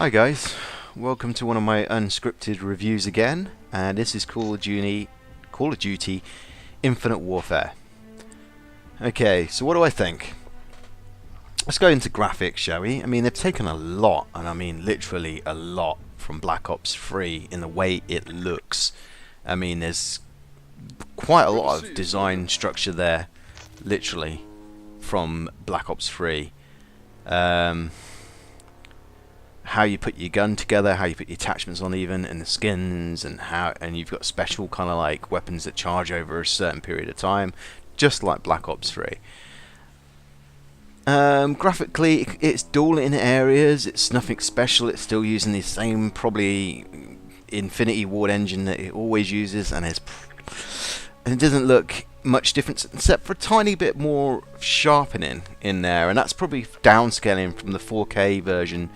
Hi guys, welcome to one of my unscripted reviews again, and this is Call of Duty Infinite Warfare. Okay, so what do I think? Let's go into graphics, shall we? I mean, they've taken a lot, and I mean literally a lot, from Black Ops 3 in the way it looks. I mean, there's quite a lot of design structure there, literally, from Black Ops 3. How you put your gun together, how you put your attachments on, even, and the skins, and you've got special kind of like weapons that charge over a certain period of time, just like Black Ops 3. Graphically, it's dull in areas. It's nothing special. It's still using the same probably Infinity Ward engine that it always uses, and it doesn't look much different except for a tiny bit more sharpening in there, and that's probably downscaling from the 4K version.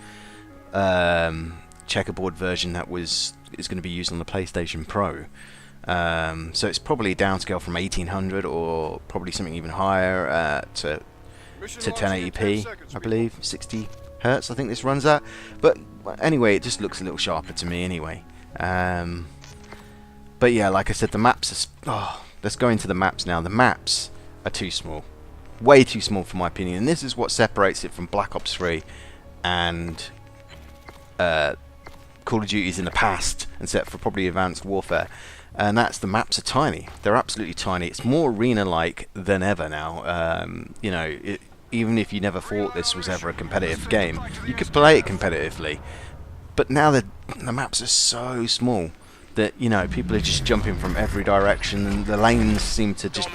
Checkerboard version that is going to be used on the PlayStation Pro. So it's probably downscale from 1800 or probably something even higher to 1080p, I believe, 60 hertz. I think this runs at. But anyway, it just looks a little sharper to me anyway. But yeah, like I said, the maps are. Let's go into the maps now. The maps are too small, way too small for my opinion. And this is what separates it from Black Ops 3 and Call of Duty's in the past, except for probably Advanced Warfare, and that's the maps are tiny. They're absolutely tiny. It's more arena-like than ever now. You know, even if you never thought this was ever a competitive game, you could play it competitively. But now the maps are so small that, you know, people are just jumping from every direction, and the lanes seem to just,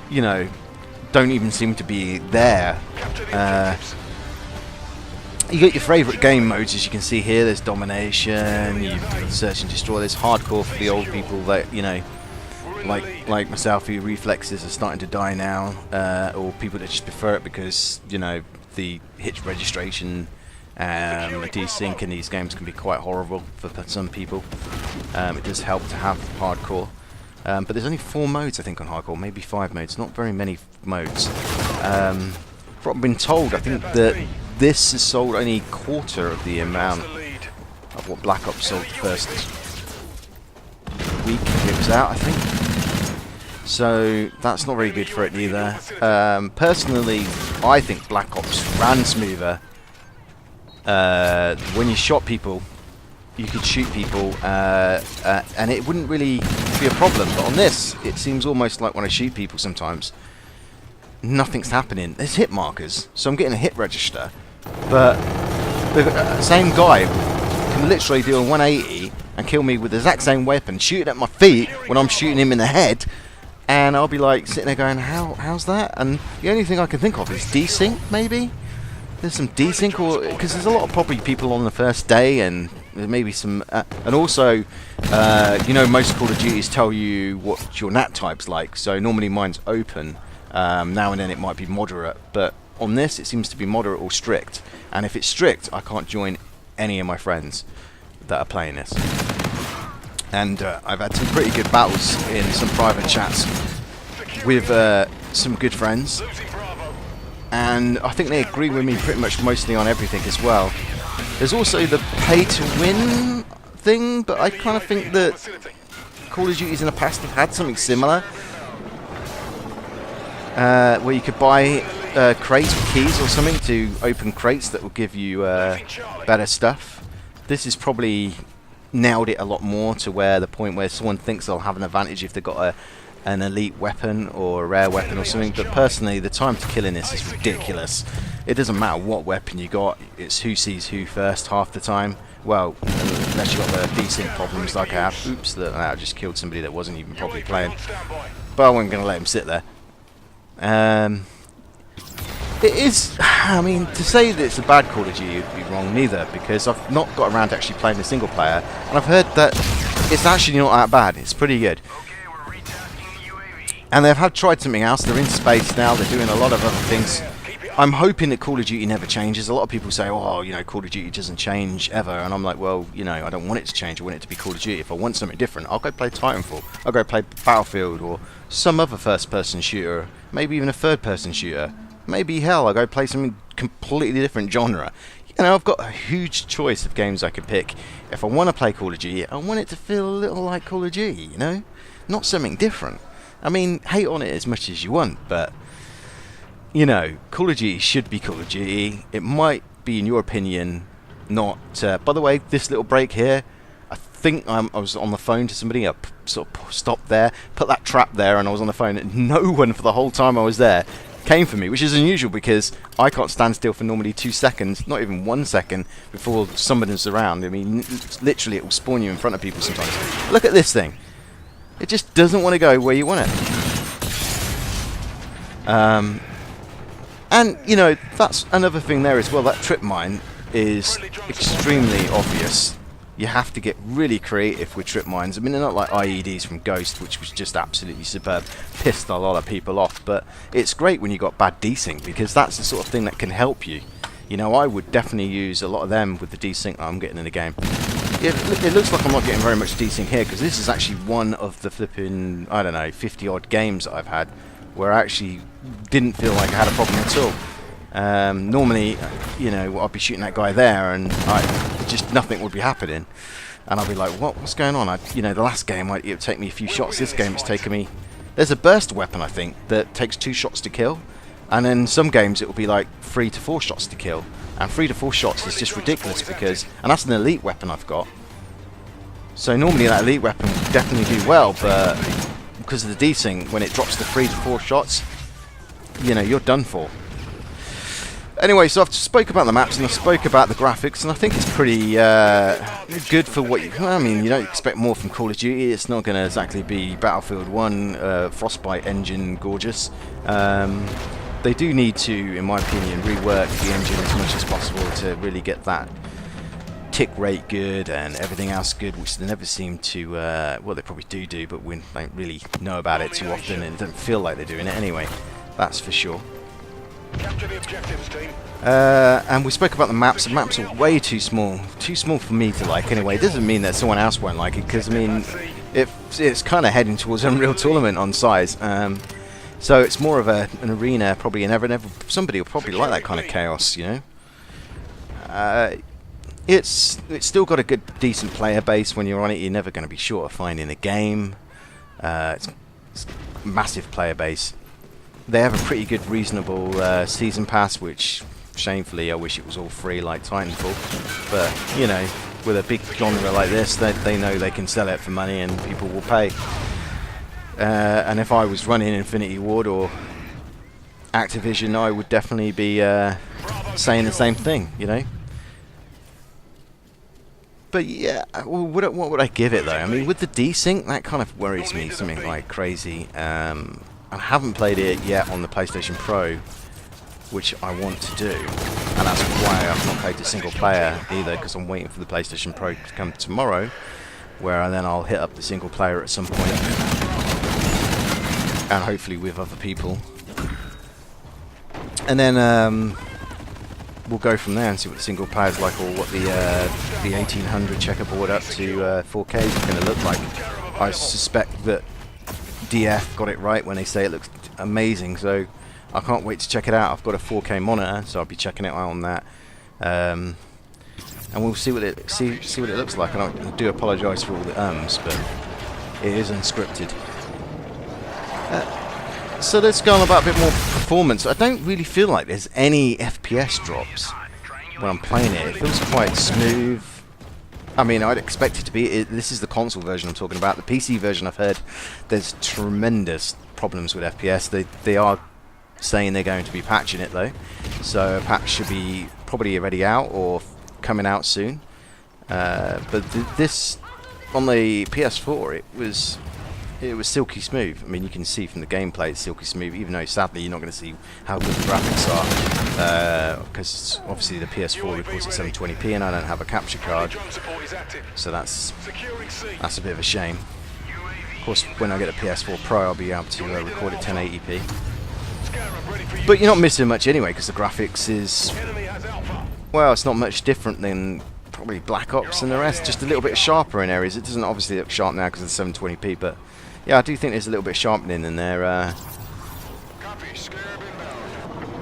you know, don't even seem to be there. You get your favourite game modes, as you can see here. There's domination, you've search and destroy. There's hardcore for the old people that, you know, like myself, who reflexes are starting to die now, or people that just prefer it because, you know, the hit registration, desync in these games can be quite horrible for some people. It does help to have hardcore, but there's only 4 modes I think on hardcore, maybe 5 modes, not very many modes. From what I've been told, I think that this has sold only a quarter of the amount of what Black Ops sold the first week it was out, I think. So that's not very good for it either. Personally, I think Black Ops ran smoother. When you shot people, you could shoot people, and it wouldn't really be a problem. But on this, it seems almost like when I shoot people sometimes, nothing's happening. There's hit markers, so I'm getting a hit register. But the same guy can literally do a 180 and kill me with the exact same weapon, shooting at my feet when I'm shooting him in the head, and I'll be like sitting there going, how's that? And the only thing I can think of is desync, maybe? There's some desync, or because there's a lot of probably people on the first day, and there's maybe some, and also, you know, most Call of Duties tell you what your NAT type's like, so normally mine's open. Now and then it might be moderate, but on this it seems to be moderate or strict, and if it's strict I can't join any of my friends that are playing this. And I've had some pretty good battles in some private chats with some good friends, and I think they agree with me pretty much mostly on everything as well. There's also the pay to win thing, but I kind of think that Call of Duty's in the past have had something similar, where you could buy crates with keys or something to open crates that will give you better stuff. This has probably nailed it a lot more to where the point where someone thinks they'll have an advantage if they've got an elite weapon or a rare weapon or something. But personally, the time to kill in this is ridiculous. It doesn't matter what weapon you got, it's who sees who first half the time. Well, unless you've got the desync problems like I have. Oops, I just killed somebody that wasn't even probably playing, but I wasn't going to let him sit there. It is, I mean, to say that it's a bad Call of Duty would be wrong neither, because I've not got around to actually playing the single player, and I've heard that it's actually not that bad. It's pretty good. And they've tried something else. They're in space now. They're doing a lot of other things. I'm hoping that Call of Duty never changes. A lot of people say, oh, you know, Call of Duty doesn't change ever, and I'm like, well, you know, I don't want it to change. I want it to be Call of Duty. If I want something different, I'll go play Titanfall. I'll go play Battlefield or some other first-person shooter, maybe even a third-person shooter. Maybe, hell, I'll go play something completely different genre. you know, I've got a huge choice of games I could pick. If I want to play Call of Duty, I want it to feel a little like Call of Duty, you know? Not something different. I mean, hate on it as much as you want, but, you know, Call of Duty should be Call of Duty. It might be, in your opinion, not... by the way, this little break here, I think I was on the phone to somebody. I sort of stopped there, put that trap there, and I was on the phone. And no one for the whole time I was there came for me, which is unusual because I can't stand still for normally 2 seconds, not even 1 second, before somebody's around. I mean, literally, it will spawn you in front of people sometimes. Look at this thing. It just doesn't want to go where you want it. And, you know, that's another thing there as well. That trip mine is extremely obvious. You have to get really creative with trip mines. I mean, they're not like IEDs from Ghost, which was just absolutely superb. Pissed a lot of people off, but it's great when you got bad desync, because that's the sort of thing that can help you. You know, I would definitely use a lot of them with the desync that I'm getting in the game. It looks like I'm not getting very much desync here, because this is actually one of the flipping, I don't know, 50 odd games that I've had where I actually didn't feel like I had a problem at all. Normally, you know, I'd be shooting that guy there, and just nothing would be happening, and I'd be like, what's going on? You know, the last game it would take me a few shots. This game it's taken me... There's a burst weapon, I think, that takes 2 shots to kill, and then some games it will be like 3 to 4 shots to kill, and 3 to 4 shots is just ridiculous, because... And that's an elite weapon I've got. So normally that elite weapon would definitely do well, but because of the desync, when it drops to 3 to 4 shots, you know, you're done for. Anyway, so I've spoke about the maps and I spoke about the graphics, and I think it's pretty good for what you... I mean, you don't expect more from Call of Duty. It's not going to exactly be Battlefield 1, Frostbite engine gorgeous. They do need to, in my opinion, rework the engine as much as possible to really get that tick rate good and everything else good, which they never seem to... well, they probably do, but we don't really know about it too often, and it doesn't feel like they're doing it anyway. That's for sure. Capture the objectives, team. And we spoke about the maps. The maps are way too small for me to like anyway. It doesn't mean that someone else won't like it, because I mean it's kind of heading towards Unreal Tournament on size, so it's more of an arena probably, and somebody will probably like that kind of chaos, you know. It's still got a good decent player base. When you're on it, you're never going to be short of finding a game. It's a massive player base. They have a pretty good, reasonable season pass, which, shamefully, I wish it was all free like Titanfall. But, you know, with a big genre like this, they know they can sell it for money and people will pay. And if I was running Infinity Ward or Activision, I would definitely be saying the same thing, you know. But yeah, what would I give it though? I mean, with the desync, that kind of worries me something like crazy. I haven't played it yet on the PlayStation Pro, which I want to do, and that's why I've not played the single player either, because I'm waiting for the PlayStation Pro to come tomorrow, where then I'll hit up the single player at some point, and hopefully with other people, and then we'll go from there and see what the single player is like, or what the 1800 checkerboard up to 4K is going to look like. I suspect that DF got it right when they say it looks amazing, so I can't wait to check it out. I've got a 4K monitor, so I'll be checking it out on that, and we'll see what it looks like. And I do apologise for all the but it is unscripted. So let's go on about a bit more performance. I don't really feel like there's any FPS drops when I'm playing it. It feels quite smooth. I mean, I'd expect it to be. This is the console version I'm talking about. The PC version, I've heard there's tremendous problems with FPS. They are saying they're going to be patching it though, so a patch should be probably already out or coming out soon. But this on the PS4, it was silky smooth. I mean, you can see from the gameplay it's silky smooth, even though sadly you're not going to see how good the graphics are, because obviously the PS4 records at 720p and I don't have a capture card, so that's a bit of a shame. Of course, when I get a PS4 Pro, I'll be able to record at 1080p. But you're not missing much anyway, because the graphics is, well, it's not much different than probably Black Ops and the rest, just a little bit sharper in areas. It doesn't obviously look sharp now because of the 720p, but yeah, I do think there's a little bit of sharpening in there.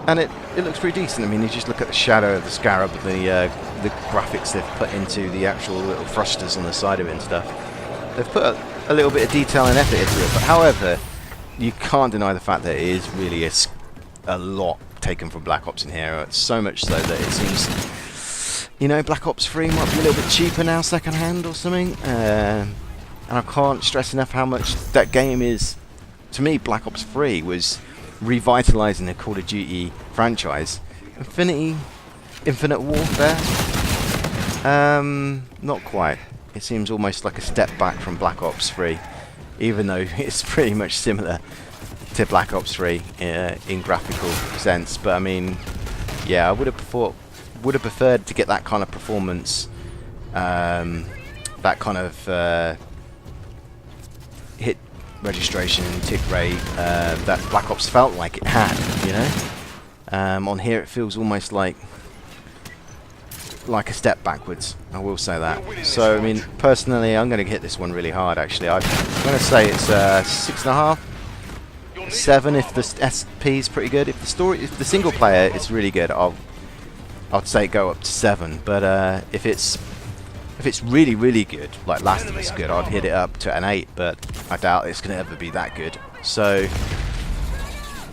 And it looks pretty decent. I mean, you just look at the shadow of the scarab, the graphics they've put into the actual little thrusters on the side of it and stuff. They've put a little bit of detail and effort into it. But however, you can't deny the fact that it is really a lot taken from Black Ops in here. It's so much so that it seems, you know, Black Ops 3 might be a little bit cheaper now, second hand or something. And I can't stress enough how much that game is. To me, Black Ops 3 was revitalizing the Call of Duty franchise. Infinite Warfare? Not quite. It seems almost like a step back from Black Ops 3, even though it's pretty much similar to Black Ops 3 in graphical sense. But I mean, yeah, I would have preferred to get that kind of performance, that kind of hit registration, tick rate that Black Ops felt like it had, you know. On here it feels almost like a step backwards, I will say that. So I mean, personally, I'm going to hit this one really hard. Actually, I'm going to say it's 6.5, 7 if the SP is pretty good. If the single player is really good, I'd say go up to 7. But if it's really, really good, like Last of Us good, I'd hit it up to an 8, but I doubt it's going to ever be that good. So,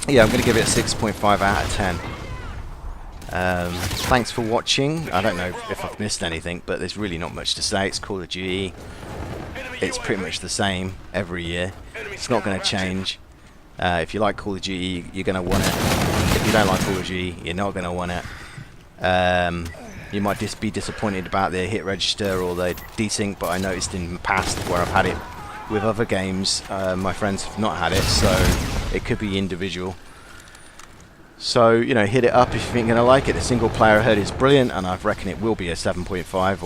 yeah, I'm going to give it a 6.5 out of 10. Thanks for watching. I don't know if I've missed anything, but there's really not much to say. It's Call of Duty. It's pretty much the same every year. It's not going to change. If you like Call of Duty, you're going to want it. If you don't like Call of Duty, you're not going to want it. You might just be disappointed about the hit register or the desync, but I noticed in the past where I've had it with other games, my friends have not had it, so it could be individual. So, you know, hit it up if you think you're going to like it. The single player I heard is brilliant, and I reckon it will be a 7.5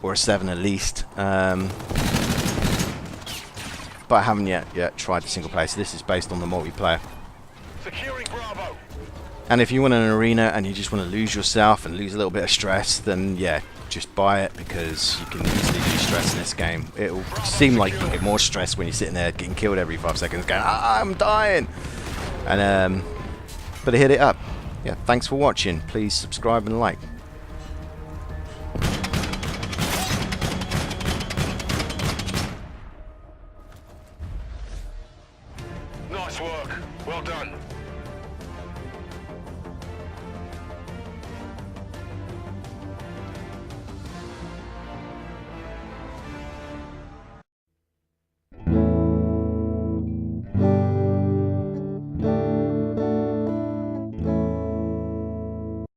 or a 7 at least. But I haven't yet tried the single player, so this is based on the multiplayer. Securing Bravo. And if you want an arena and you just want to lose yourself and lose a little bit of stress, then yeah, just buy it, because you can easily lose stress in this game. It'll seem like you get more stress when you're sitting there getting killed every 5 seconds going, I'm dying! And but hit it up. Yeah, thanks for watching. Please subscribe and like. Nice work. Well done.